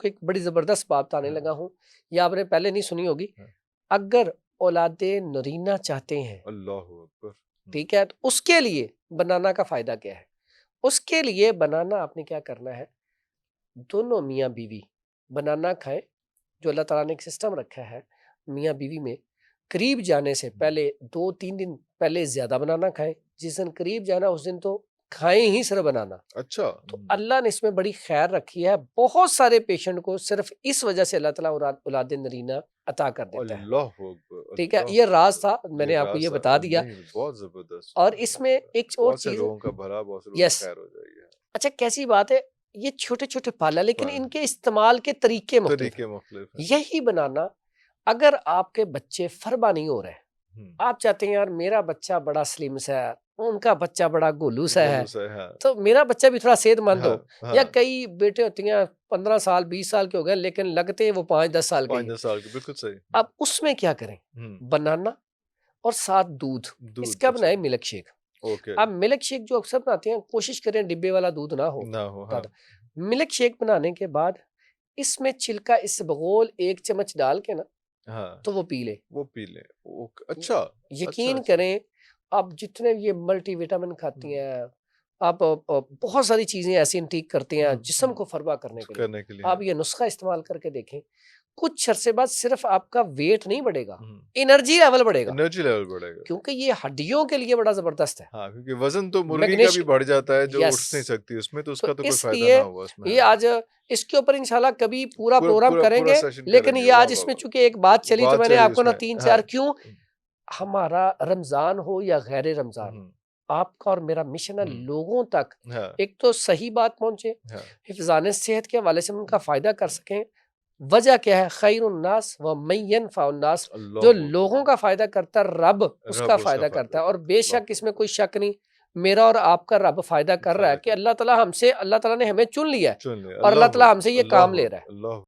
کو ایک بڑی زبردست بات بتانے لگا ہوں، یہ آپ نے پہلے نہیں سنی ہوگی. ہاں۔ اگر اولاد نرینہ چاہتے ہیں، اللہ اکبر۔ ٹھیک ہے، تو اس کے لیے بنانا کا فائدہ کیا ہے؟ اس کے لیے بنانا آپ نے کیا کرنا ہے، دونوں میاں بیوی بنانا کھائیں. جو اللہ تعالیٰ نے ایک سسٹم رکھا ہے میاں بیوی میں، قریب جانے سے پہلے 2-3 دن پہلے زیادہ بنانا کھائیں. جس دن قریب جانا اس دن تو کھائیں ہی صرف بنانا. اچھا۔ تو اللہ نے اس میں بڑی خیر رکھی ہے. بہت سارے پیشنٹ کو صرف اس وجہ سے اللہ تعالیٰ اولاد نرینہ عطا کر دیتا ہے. اللہ اکبر، ٹھیک ہے، اللہ، یہ راز تھا، میں نے یہ آپ کو یہ راز بتا دیا. نہیں بہت زبردست. اور اس میں ایک اور بہت سے چیز، لوگوں کا بھلا، بہت سے لوگوں یس، کی خیر ہو جائے گی. اچھا کیسی بات ہے، یہ چھوٹے چھوٹے پالا لیکن ان کے استعمال کے طریقے مختلف طریقے ہیں. مختلف ہیں. یہی بنانا، اگر آپ کے بچے فربا نہیں ہو رہے، آپ چاہتے ہیں یار میرا بچہ بڑا سلیم سا ہے، ان کا بچہ بڑا گولو سا ہے، تو میرا بچہ بھی تھوڑا صحت مند ہو. یا کئی بیٹے ہوتی ہیں 15 سال 20 سال کے ہو گئے لیکن لگتے ہیں وہ 5-10 سال کے. 5-10 سال کے، بالکل صحیح. اب اس میں کیا کریں، بنانا اور ساتھ دودھ. اس کا بنائے ملک شیک. اوکے. اب ملک شیک جو اکثر بناتے ہیں کوشش کریں ڈبے والا دودھ نہ ہو. ملک شیک بنانے کے بعد اس میں چھلکا اسبغول 1 چمچ ڈال کے نا تو وہ پی لے. وہ پی لے. اچھا. یقین کریں آپ جتنے یہ ملٹی وٹامن کھاتی ہیں، آپ بہت ساری چیزیں ایسی انٹیک کرتے ہیں جسم کو فربا کرنے کے لیے، آپ یہ نسخہ استعمال کر کے دیکھیں، کچھ عرصے بعد صرف آپ کا ویٹ نہیں بڑھے گا، انرجی لیول بڑھے گا. انرجی لیول بڑھے گا کیونکہ یہ ہڈیوں کے لیے بڑا زبردست ہے. ہاں، کیونکہ وزن تو مرغی کا بھی بڑھ جاتا ہے جو اٹھ نہیں سکتی، اس میں تو اس کا تو کوئی فائدہ نہ ہوا اس میں. یہ آج اس کے اوپر انشاءاللہ کبھی پورا پروگرام کریں گے، لیکن یہ آج اس میں چونکہ ایک بات چلی تو میں نے آپ کو نا 3-4 کیوں، ہمارا رمضان ہو یا غیر رمضان، آپ کا اور میرا مشن ہے لوگوں تک ایک تو صحیح بات پہنچے، حفظان صحت کے حوالے سے ان کا فائدہ کر سکیں. وجہ کیا ہے، خیر الناس ومن ینفع الناس، جو لوگوں کا فائدہ کرتا ہے رب اس کا فائدہ کرتا ہے. اور بے شک اس میں کوئی شک نہیں، میرا اور آپ کا رب فائدہ کر رہا ہے کہ اللہ تعالیٰ نے ہمیں چن لیا ہے اور اللہ تعالیٰ ہم سے یہ کام لے رہا ہے.